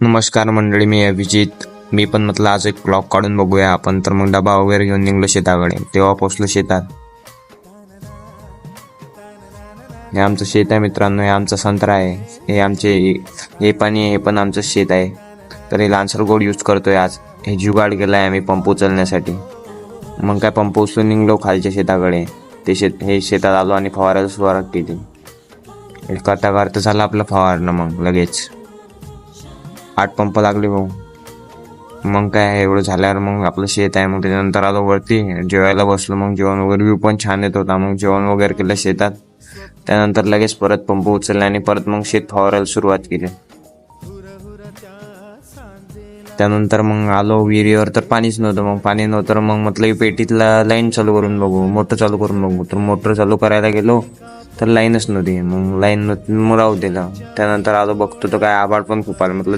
नमस्कार मंडळी, मी अभिजित. मी पण म्हटलं आज एक ब्लॉग काढून बघूया आपण. तर मग डबा वगैरे घेऊन निघलो शेताकडे. तेव्हा पोचलो शेतात. हे आमचं शेत आहे मित्रांनो. हे आमचा संत्रा आहे. हे आमचे हे पाणी हे पण आमचं शेत आहे. तर हे लान्सर गोड यूज करतोय आज. हे जुगाड केलाय आम्ही पंप उचलण्यासाठी. मग काय पंप उचलून निघलो खालच्या शेताकडे. हे शेतात आलो आणि फवारायला सुरुवात केली. हे करता झालं आपलं फवारणं. मग लगेच 8 पंप लागले भाऊ. मग काय एवढं झाल्यावर मग आपलं शेत आहे. मग त्याच्यानंतर आलो वरती जेवायला बसलो. मग जेवण वगैरे व्यू पण छान येत होता. मग जेवण वगैरे केलं शेतात. त्यानंतर लगेच परत पंप उचलला आणि परत मग शेत फवारायला सुरुवात केली. त्यानंतर मग आलो विहिरीवर. तर पाणीच नव्हतं. मग पाणी नव्हतं मग म्हटलं पेटीतला लाईन चालू करून बघू, मोटर चालू करून बघू. तर मोटर चालू करायला गेलो तर लाईनच नव्हती. मग लाईन मग राहू दिलं. त्यानंतर आलो बघतो तर काय आभाळ पण खूप आलं. म्हटलं